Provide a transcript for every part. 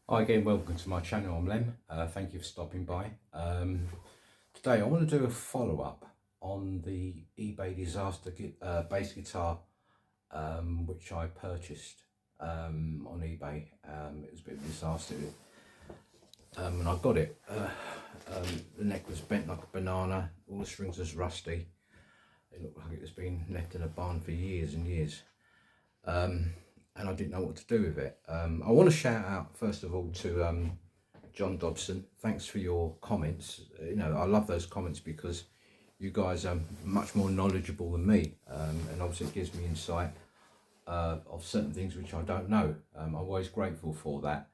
Hi again, welcome to my channel. I'm Lem. Thank you for stopping by. Today I want to do a follow-up on the eBay disaster bass guitar, which I purchased on eBay. It was a bit of a disaster, and I got it. The neck was bent like a banana, all the strings was rusty. It looked like it was been left in a barn for years and years. And I didn't know what to do with it. I want to shout out first of all to John Dobson. Thanks for your comments. I love those comments because you guys are much more knowledgeable than me, and obviously it gives me insight of certain things which I don't know. I'm always grateful for that.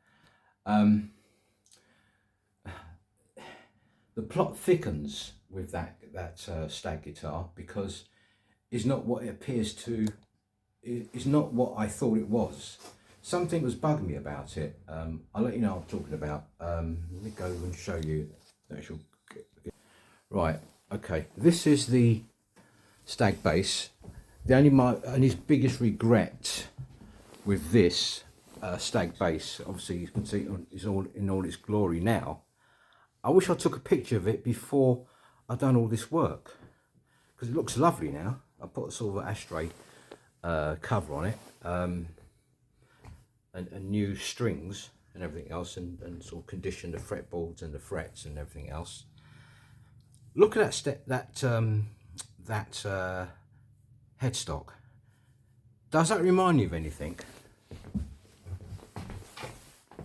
The plot thickens with that Stag guitar because it's not what it appears to. It's not what I thought it was. Something was bugging me about it. I'll let you know what I'm talking about. Let me go and show you the actual. Right, okay. This is the Stag bass. The only biggest regret with this Stag bass, obviously you can see it's all in all its glory now. I wish I took a picture of it before I'd done all this work, because it looks lovely now. I put a sort of ashtray cover on it, and new strings and everything else, and sort of condition the fretboards and the frets and everything else. Look at that headstock. Does that remind you of anything?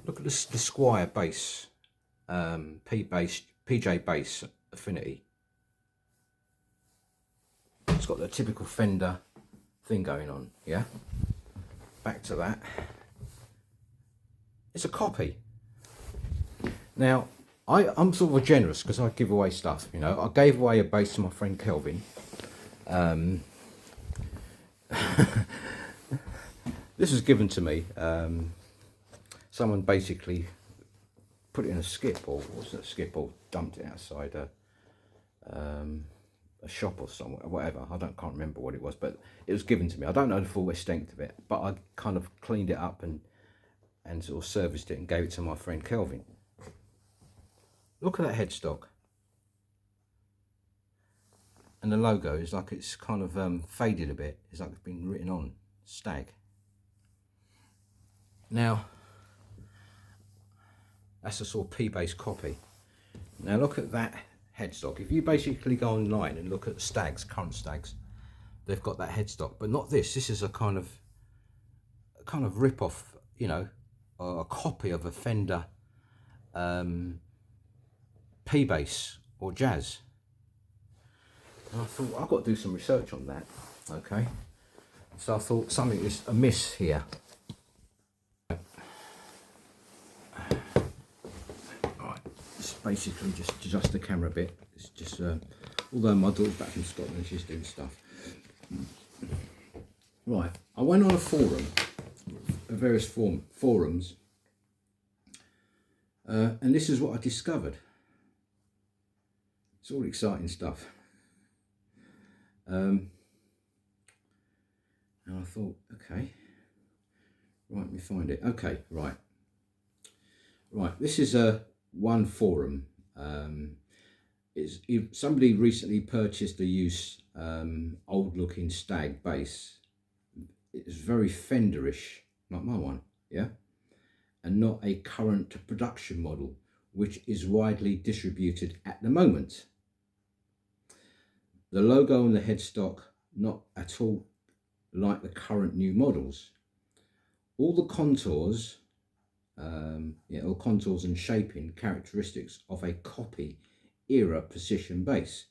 Look at the Squier bass, PJ bass Affinity. It's got the typical Fender thing going on, yeah. Back to that. It's a copy. Now, I'm sort of generous because I give away stuff. I gave away a bass to my friend Kelvin. This was given to me. Someone basically put it in a skip, or dumped it outside a shop or somewhere, whatever. Can't remember what it was, but it was given to me. I don't know the full extent of it, but I kind of cleaned it up and sort of serviced it and gave it to my friend Kelvin. Look at that headstock, and the logo is like it's kind of faded a bit. It's like it's been written on Stag. Now that's a sort of P-bass copy. Now look at that headstock. If you basically go online and look at Stags, current Stags, they've got that headstock, but not this. This is a kind of rip-off, a copy of a Fender P-bass or Jazz. And I thought, I've got to do some research on that. Okay, so I thought something is amiss here. Basically just adjust the camera a bit. It's just although my daughter's back from Scotland, she's doing stuff. Right, I went on a forum, various forums, and this is what I discovered. It's all exciting stuff. And I thought, okay, right, let me find it. Okay, right, this is one forum. Somebody recently purchased a used old looking Stag bass. It's very Fenderish, like my one, yeah, and not a current production model which is widely distributed at the moment. The logo on the headstock not at all like the current new models. All the contours or contours and shaping characteristics of a copy era precision bass.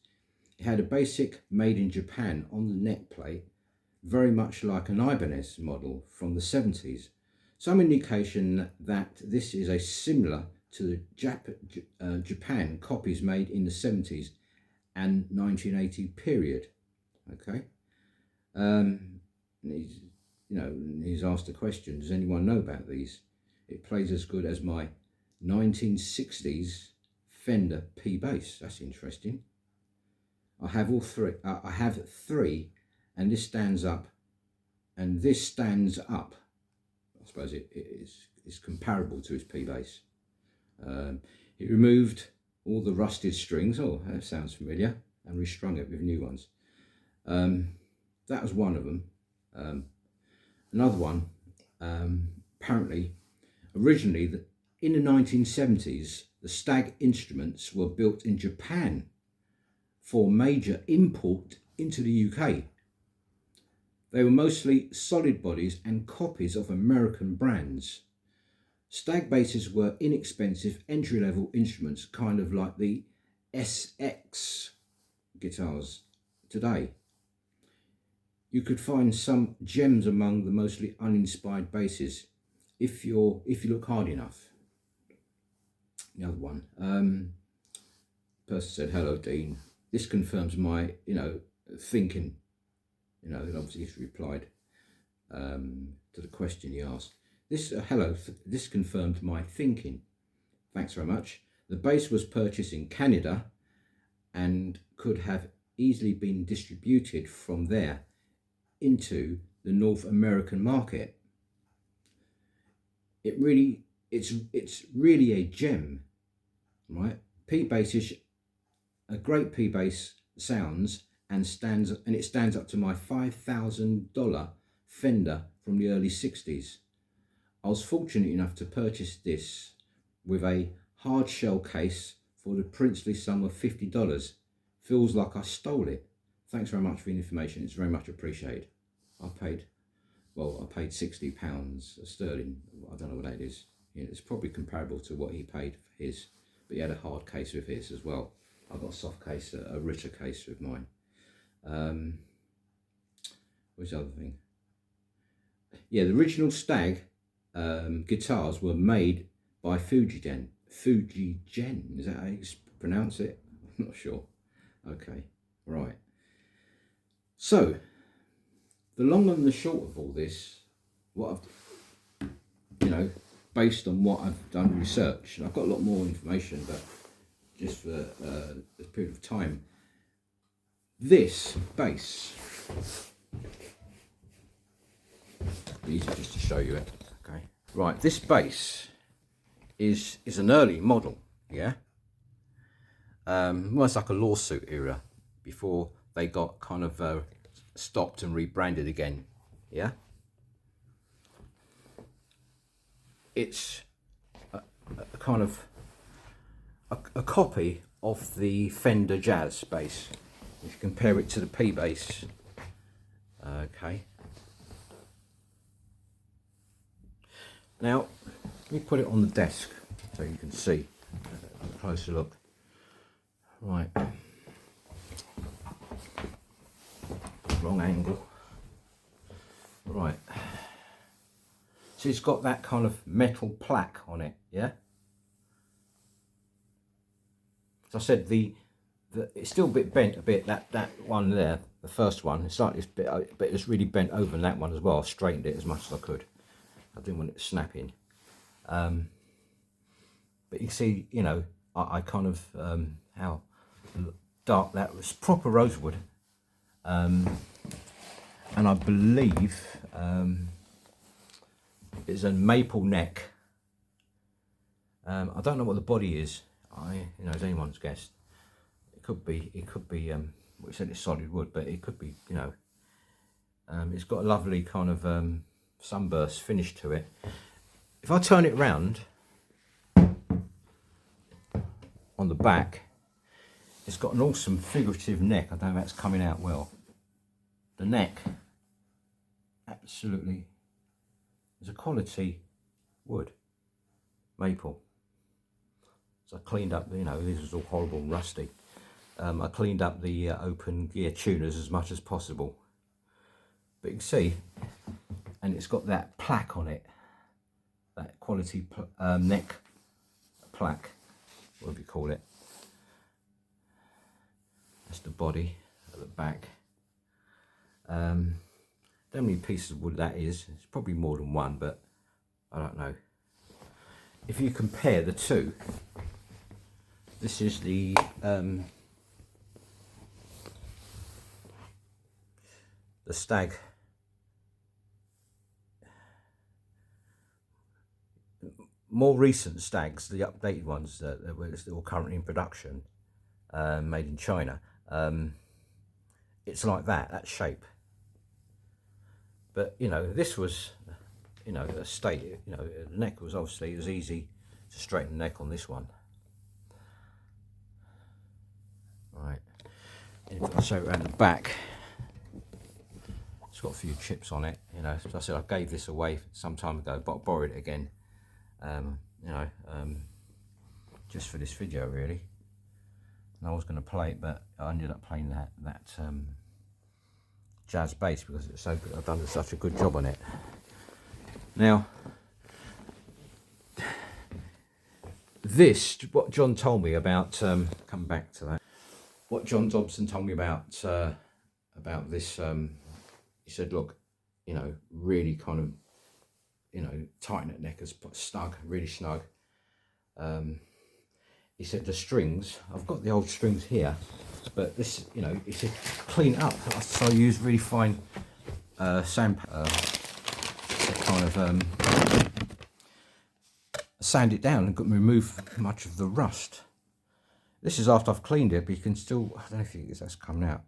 It had a basic made in Japan on the neck plate, very much like an Ibanez model from the 70s. Some indication that this is a similar to the Japan copies made in the 70s and 1980 period. Okay, he's asked the question, does anyone know about these? It plays as good as my 1960s Fender P bass. That's interesting. I have all three. I have three, and this stands up, and this stands up. I suppose it's is comparable to its P-Bass. It removed all the rusted strings, oh that sounds familiar, and restrung it with new ones. That was one of them. Another one, apparently, originally in the 1970s, the Stag instruments were built in Japan for major import into the UK. They were mostly solid bodies and copies of American brands. Stag basses were inexpensive entry-level instruments, kind of like the SX guitars today. You could find some gems among the mostly uninspired basses if you look hard enough. The other one, person said, "Hello, Dean. This confirms my, thinking." And obviously he's replied to the question he asked. Hello, this confirmed my thinking. Thanks very much. The bass was purchased in Canada and could have easily been distributed from there into the North American market. It's really a gem, right? P-Bass is a great P-Bass sounds and it stands up to my $5,000 Fender from the early 60s. I was fortunate enough to purchase this with a hard shell case for the princely sum of $50. Feels like I stole it. Thanks very much for the information. It's very much appreciated. I paid £60 sterling. I don't know what that is. It's probably comparable to what he paid for his, but he had a hard case with his as well. I've got a soft case, a richer case with mine. What's the other thing? Yeah, the original Stag guitars were made by Fujigen. Fujigen, is that how you pronounce it? I'm not sure. Okay, right. So, the long and the short of all this, what I've, based on what I've done research, and I've got a lot more information, but just for a period of time, this bass, easy just to show you it. Okay, right. This bass is an early model, yeah. Almost like a lawsuit era before they got kind of stopped and rebranded again, yeah. It's a kind of a copy of the Fender Jazz bass. If you compare it to the P-Bass, okay. Now, let me put it on the desk so you can see a closer look. Right. Wrong angle. Right. So it's got that kind of metal plaque on it, yeah? As I said, it's still a bit bent a bit, that one there, the first one, it's like this bit, but it's really bent over in that one as well. I straightened it as much as I could. I didn't want it snapping. But you see, I kind of, how dark that was, proper rosewood. And I believe it's a maple neck. I don't know what the body is. As anyone's guessed. It could be, we said it's solid wood, but it could be, it's got a lovely kind of sunburst finish to it. If I turn it round on the back, it's got an awesome figurative neck. I don't know if that's coming out well. The neck, absolutely, is a quality wood, maple. So I cleaned up, this was all horrible and rusty. I cleaned up the open gear tuners as much as possible. But you can see, and it's got that plaque on it, that quality neck plaque, whatever you call it. That's the body at the back. How many pieces of wood that is, it's probably more than one, but I don't know. If you compare the two, this is the Stag. more recent Stags, the updated ones that were still currently in production, made in China, it's like that shape. But, you know, this was, you know, a state, you know, the neck was obviously, it was easy to straighten the neck on this one. Right, and if I show it around the back, it's got a few chips on it, you know. As I said, I gave this away some time ago, but I borrowed it again, you know, just for this video really. And I was going to play it, but I ended up playing that jazz bass because it's so good. I've done such a good job on it. Now, this, what John told me about, come back to that, what John Dobson told me about this, he said, look, you know, really kind of, you know, tighten that neck, as snug, really snug. He said the strings, I've got the old strings here, but this, you know, he said clean it up. So I use really fine sandpaper, kind of sand it down and remove much of the rust. This is after I've cleaned it, but you can still, I don't know if that's coming out.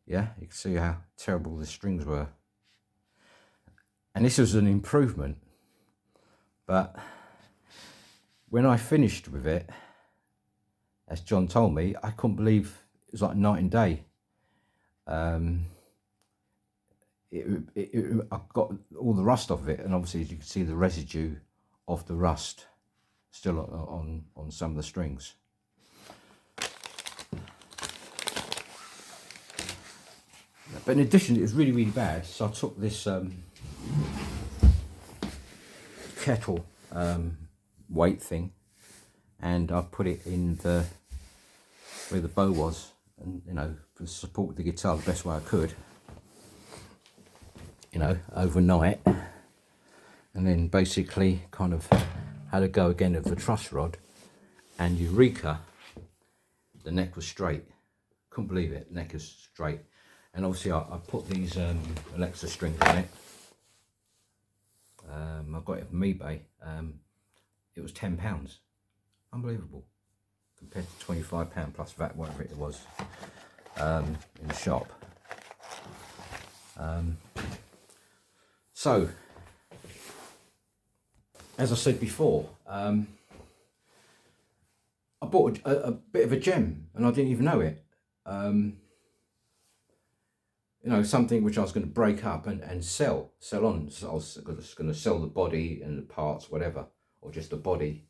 Yeah, you can see how terrible the strings were. And this was an improvement. But when I finished with it, as John told me, I couldn't believe it was like night and day. I got all the rust off it, and obviously as you can see the residue of the rust still on some of the strings. But in addition, it was really, really bad. So I took this kettle weight thing, and I put it in where the bow was, and, you know, to support the guitar the best way I could, you know, overnight. And then basically kind of had a go again of the truss rod, and eureka, the neck was straight. Couldn't believe it, neck is straight. And obviously I put these Alexa strings on it. I got it from eBay. It was £10. Unbelievable. Compared to £25 plus VAT, whatever it was, in the shop. So, as I said before, I bought a bit of a gem, and I didn't even know it. You know, something which I was going to break up and sell on. So I was going to sell the body and the parts, whatever, or just the body,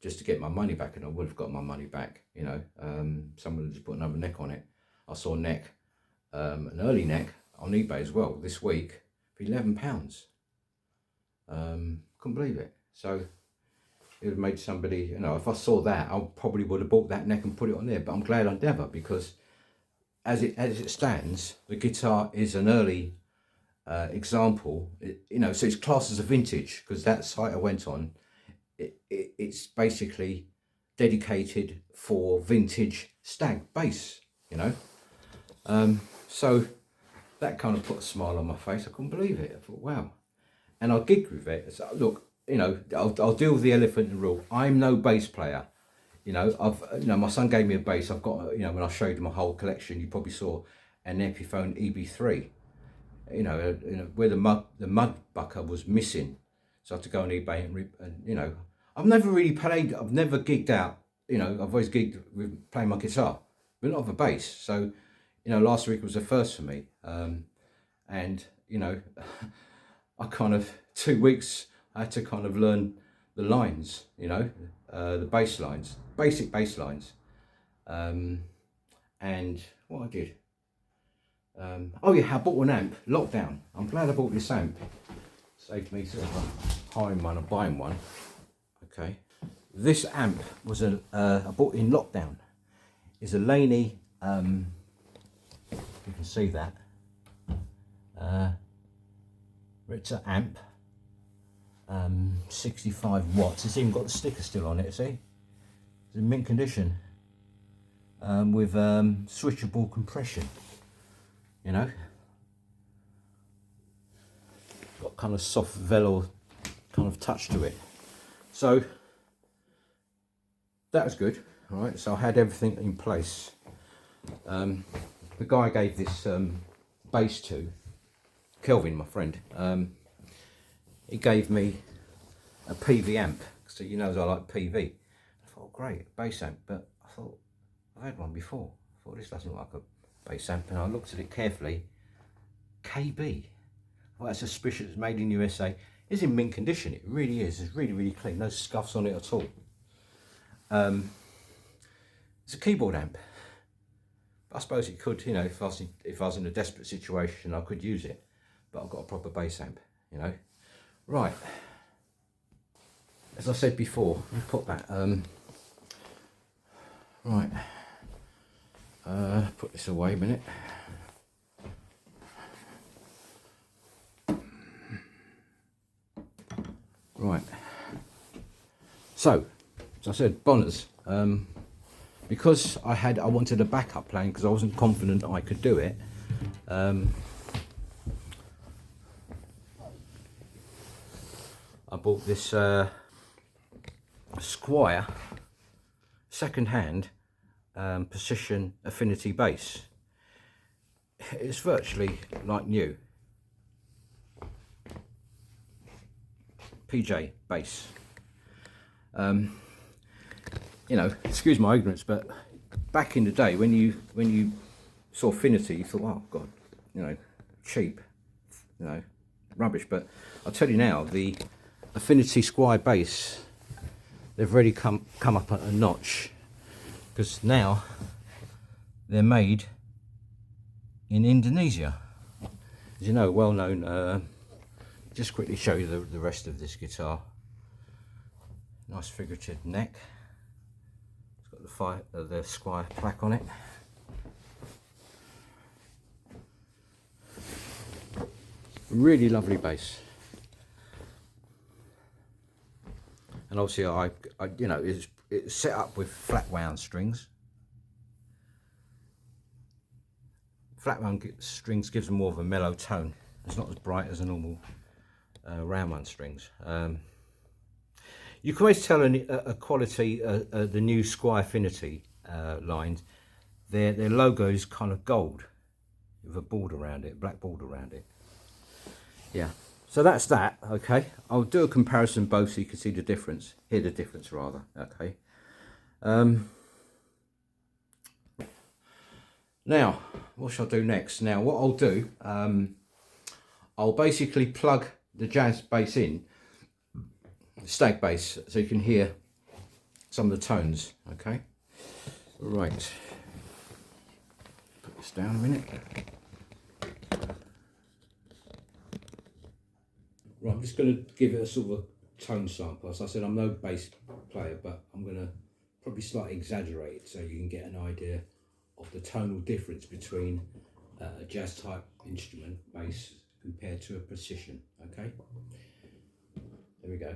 just to get my money back, and I would have got my money back, you know. Someone just put another neck on it. I saw a neck, an early neck on eBay as well this week for £11. Couldn't believe it. So it would have made somebody, you know, if I saw that, I probably would have bought that neck and put it on there. But I'm glad I never, because as it stands, the guitar is an early example, you know, so it's classed as a vintage, because that site I went on, it's basically dedicated for vintage Stag bass, you know. So that kind of put a smile on my face. I couldn't believe it. I thought, wow. And I gigged with it. So, look, you know, I'll deal with the elephant in the room. I'm no bass player. You know, you know, my son gave me a bass. I've got, you know, when I showed him my whole collection, you probably saw an Epiphone EB3. You know, where the mud bucker was missing, so I had to go on eBay and you know, I've never really played. I've never gigged out. You know, I've always gigged with playing my guitar, but not with a bass. So, you know, last week was the first for me, and you know, I kind of 2 weeks I had to kind of learn the lines. You know, the bass lines. Basic bass lines, and what I did, oh yeah, I bought an amp, Lockdown. I'm glad I bought this amp, saved me sort of hiring one or buying one. Okay, this amp was I bought in Lockdown. It's a Laney, you can see that, Richter amp, 65 watts. It's even got the sticker still on it, see? It's in mint condition, with switchable compression, you know. Got kind of soft velour kind of touch to it. So that was good. All right, so I had everything in place. The guy I gave this bass to, Kelvin, my friend, he gave me a PV amp, so you know I like PV. I thought, great, bass amp, but I thought, I've had one before. I thought, this doesn't look like a bass amp, and I looked at it carefully. KB. Well, that's suspicious. It's made in USA. It's in mint condition. It really is. It's really, really clean. No scuffs on it at all. It's a keyboard amp. I suppose it could, you know, if I was in a desperate situation, I could use it. But I've got a proper bass amp, you know. Right. As I said before, I put that. Right. Put this away a minute. Right. So, as I said, Bonners. Because I wanted a backup plan because I wasn't confident I could do it. I bought this Squier second-hand Precision Affinity bass. It's virtually like new. PJ bass. You know, excuse my ignorance, but back in the day when you saw Affinity, you thought, oh god, you know, cheap, you know, rubbish. But I'll tell you now, the Affinity Squier bass, they've really come up a notch, because now they're made in Indonesia. As you know, well known. Just quickly show you the rest of this guitar. Nice figurative neck. It's got the Squier plaque on it. Really lovely bass. And obviously, I you know, it's set up with flat wound strings. Flat wound strings gives them more of a mellow tone. It's not as bright as a normal round wound strings. You can always tell a quality, the new Squier Affinity lines, their logo is kind of gold with a border around it, black border around it. Yeah, so that's that. Okay, I'll do a comparison both so you can see the difference, hear the difference rather. Okay. Now, what shall I do next? Now, what I'll do, I'll basically plug the jazz bass in, stag bass, so you can hear some of the tones. Okay, right, put this down a minute. Right, I'm just going to give it a sort of a tone sample. As I said, I'm no bass player, but I'm going to probably slightly exaggerate it so you can get an idea of the tonal difference between a jazz type instrument, bass, compared to a precision. Okay, there we go.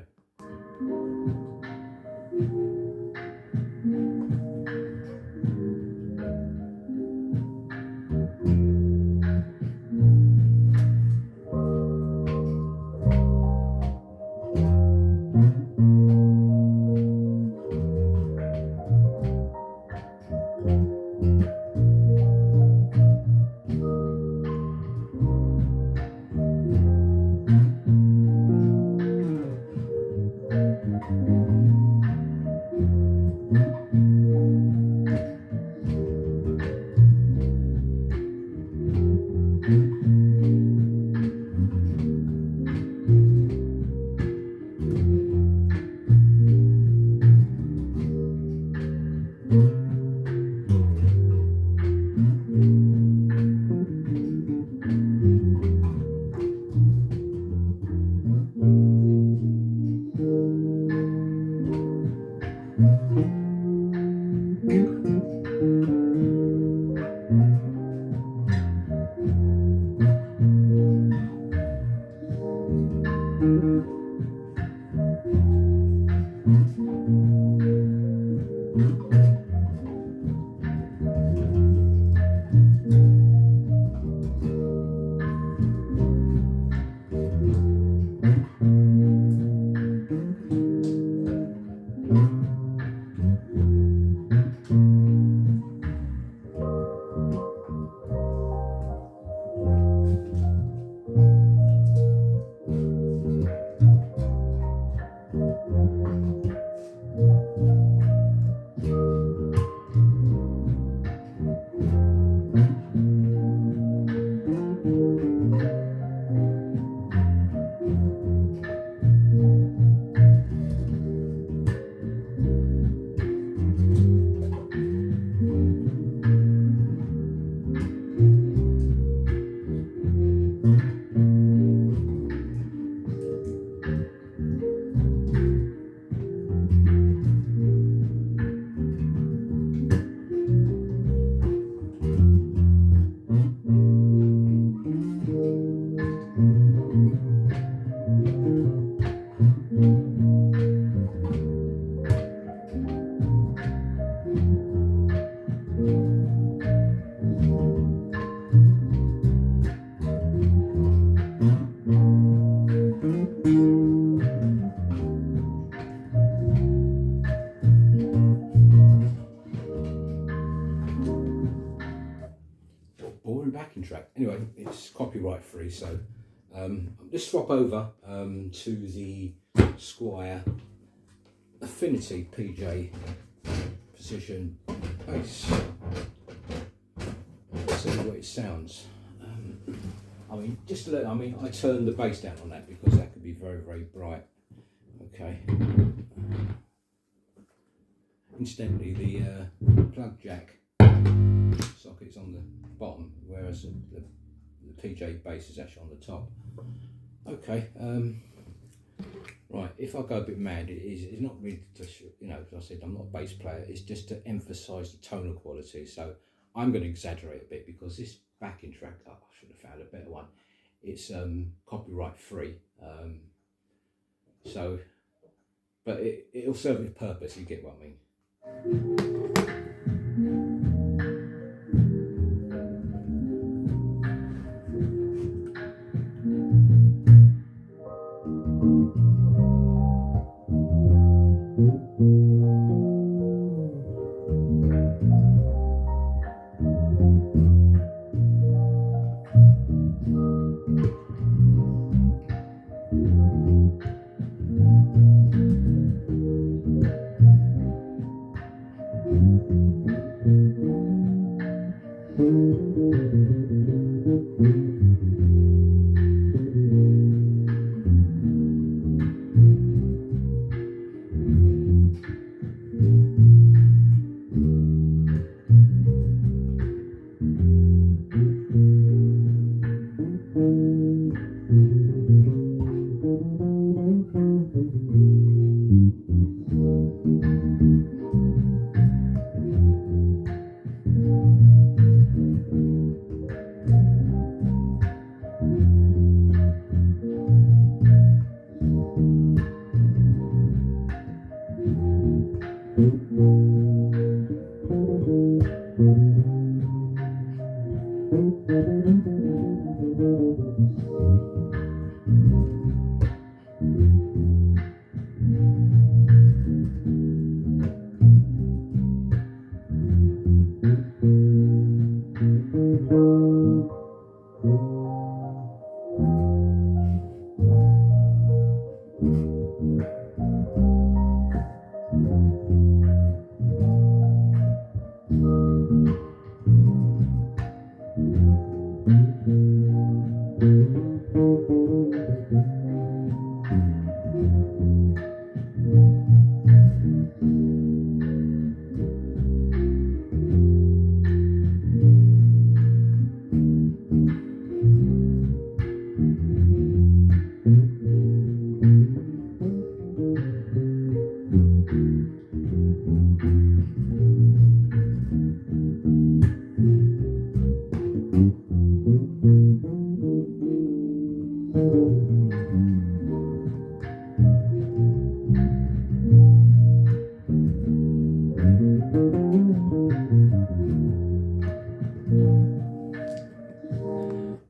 copyright free. So let's swap over to the Squier Affinity PJ Precision bass. Let's see what it sounds. I mean, just to let, I mean, I turned the bass down on that because that could be very, very bright. Okay. Incidentally, the plug jack socket's on the bottom, whereas the PJ bass is actually on the top. Okay. Right. If I go a bit mad, it's not really to, you know, as I said, I'm not a bass player. It's just to emphasise the tonal quality. So I'm going to exaggerate a bit because this backing track, oh, I should have found a better one. It's copyright free. So, but it'll serve its purpose. You get what I mean.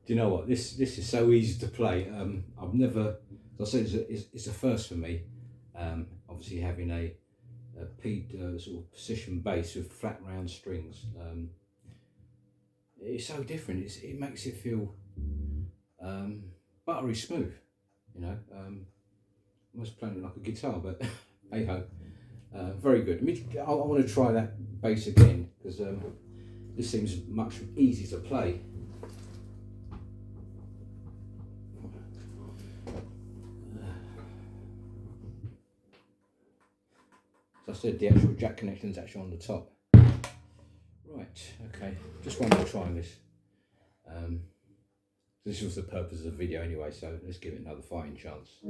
Do you know what, this is so easy to play. I've never, as I said, it's a first for me. Obviously having a sort of precision bass with flat round strings. It's so different. It makes it feel buttery smooth, you know. Almost playing it like a guitar, but hey ho. Very good. I want to try that bass again because this seems much easier to play. As I said, the actual jack connection is actually on the top. Right, okay, just one more try on this. This was the purpose of the video anyway, so let's give it another fighting chance.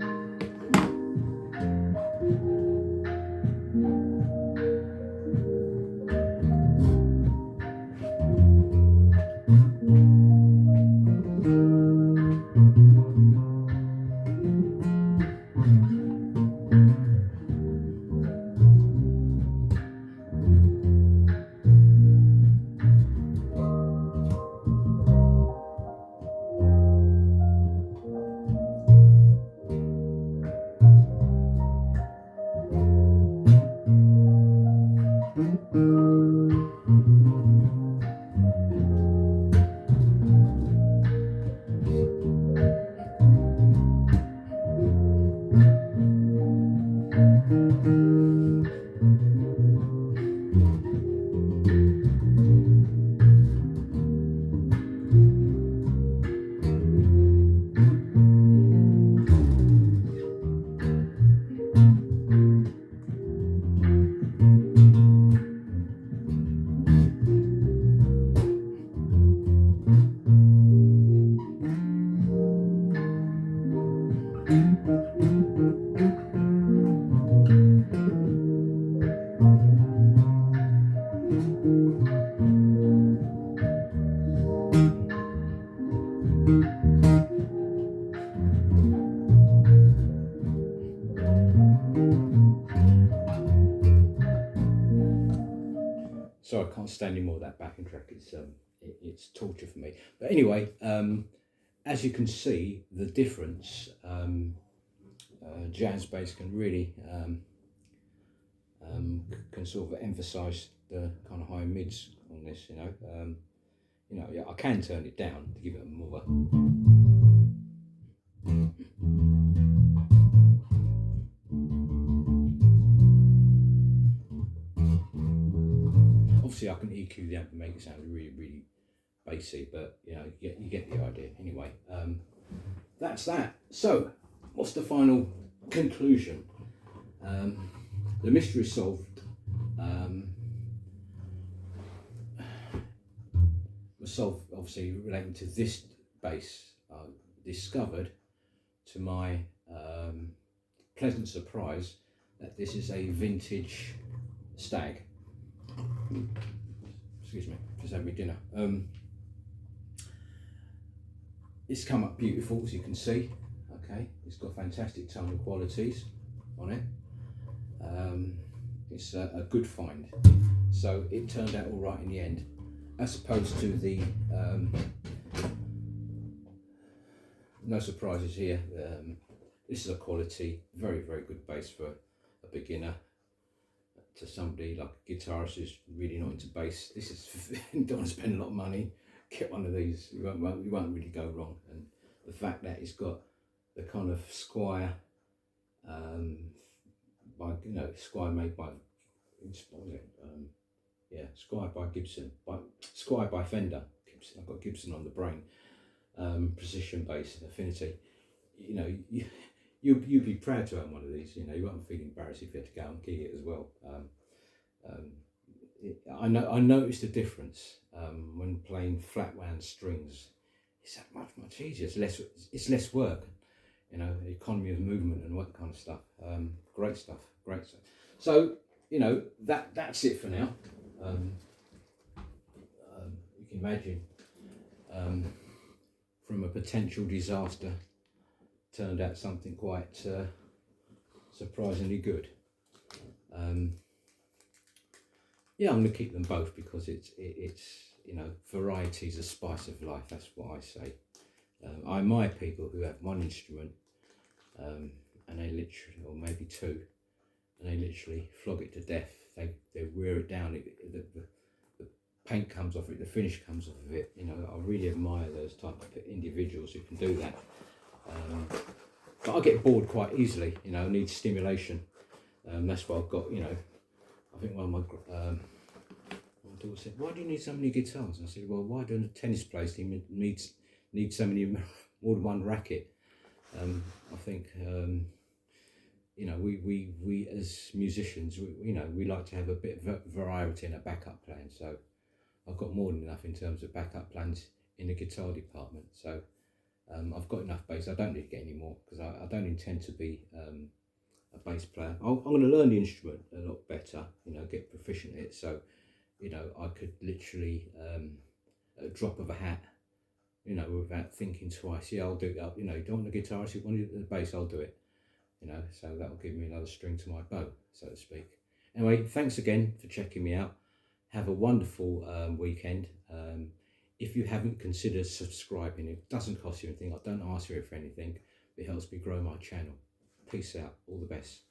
So I can't stand any more of that backing track. It's torture for me. But anyway, as you can see, the difference, jazz bass can really can sort of emphasise the kind of high mids on this. Yeah, I can turn it down to give it a more. Obviously, I can EQ the amp and make it sound really, really bassy, but you get the idea. Anyway, that's that. So, what's the final conclusion? The mystery is solved. Was solved, obviously, relating to this bass. Discovered, to my pleasant surprise, that this is a vintage Stag. Excuse me, just had me dinner. It's come up beautiful, as you can see. Okay, it's got fantastic tonal qualities on it. It's a good find. So it turned out all right in the end, as opposed to the no surprises here. This is a quality, very, very good bass for a beginner. To somebody like a guitarist who's really not into bass, this is don't want to spend a lot of money. Get one of these. You won't really go wrong. And the fact that it's got the kind of Squier, Squier made by, Squier by Gibson, Squier by Fender. Gibson. I've got Gibson on the brain. Precision bass, Affinity. You'd be proud to own one of these. You won't feel embarrassed if you had to go and gig it as well. I noticed a difference when playing flat wound strings. It's that much easier. It's less work. The economy of movement and all that kind of stuff. Great stuff. So that's it for now. You can imagine from a potential disaster turned out something quite surprisingly good. I'm going to keep them both because it's variety is a spice of life. That's what I say. I admire people who have one instrument and they literally, or maybe two, and they literally flog it to death. They wear it down. The paint comes off it. The finish comes off of it. I really admire those type of individuals who can do that. But I get bored quite easily, I need stimulation. That's why I've got, I think one of my daughter said, "Why do you need so many guitars?" And I said, "Well, why do a tennis player need so many, more than one racket?" I think, we as musicians, we like to have a bit of variety in a backup plan. So I've got more than enough in terms of backup plans in the guitar department. So I've got enough bass. I don't need to get any more because I don't intend to be a bass player. I'm going to learn the instrument a lot better, get proficient at it. So, I could literally, at a drop of a hat, without thinking twice. Yeah, I'll do it. You don't want the guitarist, you want the bass, I'll do it. So that'll give me another string to my bow, so to speak. Anyway, thanks again for checking me out. Have a wonderful weekend. If you haven't considered subscribing, it doesn't cost you anything. I don't ask you for anything. It helps me grow my channel. Peace out. All the best.